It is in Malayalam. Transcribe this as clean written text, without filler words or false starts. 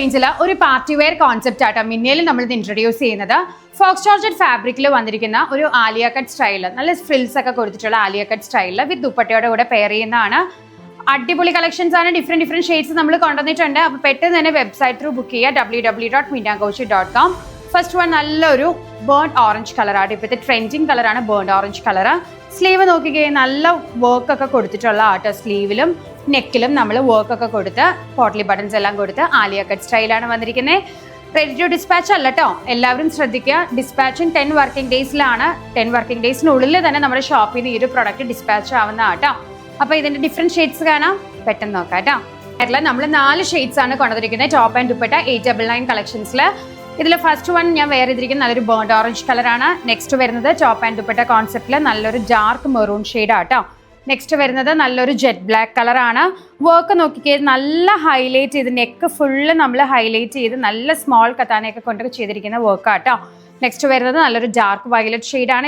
റേഞ്ചിൽ ഒരു പാർട്ടി വെയർ കോൺസെപ്റ്റ് ആട്ടോ മിന്നയിൽ നമ്മൾ ഇൻട്രൊഡ്യൂസ് ചെയ്യുന്നത്. ഫോക്സ് ജോർജറ്റ് ഫാബ്രിക്കിൽ വന്നിരിക്കുന്ന ഒരു ആലിയ കട്ട് സ്റ്റൈൽ, നല്ല ഫ്രിൽസ് ഒക്കെ കൊടുത്തിട്ടുള്ള ആലിയ കട്ട് സ്റ്റൈലിൽ വിത്ത് ദുപ്പട്ടയുടെ കൂടെ പെയർ ചെയ്യുന്നതാണ്. അടിപൊളി കളക്ഷൻസ് ആണ്. ഡിഫറെന്റ് ഷെയ്ഡ്സ് നമ്മൾ കൊണ്ടുവന്നിട്ടുണ്ട്. അപ്പോൾ പെട്ടെന്ന് തന്നെ വെബ്സൈറ്റ് ത്രൂ ബുക്ക് ചെയ്യുക, www.minakaushik.com. ഫസ്റ്റ് വൺ നല്ലൊരു ബേൺഡ് ഓറഞ്ച് കളറാണ്. ഇപ്പോഴത്തെ ട്രെൻഡിങ് കളറാണ് ബേൺഡ് ഓറഞ്ച് കളർ. സ്ലീവ് നോക്കിക്കഴിഞ്ഞാൽ നല്ല വർക്കൊക്കെ കൊടുത്തിട്ടുള്ള ആട്ടോ. സ്ലീവിലും നെക്കിലും നമ്മൾ വർക്കൊക്കെ കൊടുത്ത് പോട്ട്ലി ബട്ടൺസ് എല്ലാം കൊടുത്ത് ആലിയ കട്ട് സ്റ്റൈലാണ് വന്നിരിക്കുന്നത്. റെഡി ടു ഡിസ്പാച്ച് അല്ല കേട്ടോ, എല്ലാവരും ശ്രദ്ധിക്കുക. ഡിസ്പാച്ചിങ് 10 വർക്കിംഗ് ഡേയ്സിലാണ്. 10 വർക്കിംഗ് ഡേയ്സിനുള്ളിൽ തന്നെ നമ്മുടെ ഷോപ്പിൽ നിന്ന് ഈ ഒരു പ്രൊഡക്റ്റ് ഡിസ്പാച്ച് ആവുന്ന കേട്ടോ. അപ്പോൾ ഇതിൻ്റെ ഡിഫറെൻറ്റ് ഷെയ്ഡ്സ് കാണാം, പെട്ടെന്ന് നോക്കാം കേട്ടോ. കേരള നമ്മൾ 4 ഷെയ്ഡ്സ് ആണ് കൊണ്ടുവന്നിരിക്കുന്നത്. Top and dupatta 899 കളക്ഷൻസിൽ. ഇതിൽ ഫസ്റ്റ് വൺ ഞാൻ വേറെ ചെയ്തിരിക്കുന്നത് നല്ലൊരു ബേൺഡ് ഓറഞ്ച് കളറാണ്. നെക്സ്റ്റ് വരുന്നത് ടോപ്പ് ആൻഡ് ദുപ്പട്ട കോൺസെപ്റ്റിൽ നല്ലൊരു ഡാർക്ക് മെറൂൺ ഷെയ്ഡാണ് കേട്ടോ. നെക്സ്റ്റ് വരുന്നത് നല്ലൊരു ജെറ്റ് ബ്ലാക്ക് കളറാണ്. വർക്ക് നോക്കിക്കഴിഞ്ഞാൽ നല്ല ഹൈലൈറ്റ് ചെയ്ത് നെക്ക് ഫുള്ള് നമ്മൾ ഹൈലൈറ്റ് ചെയ്ത് നല്ല സ്മോൾ കത്താനയൊക്കെ കൊണ്ട് ചെയ്തിരിക്കുന്ന വർക്കാണ് കേട്ടോ. നെക്സ്റ്റ് വരുന്നത് നല്ലൊരു ഡാർക്ക് വയലറ്റ് ഷെയ്ഡാണ്.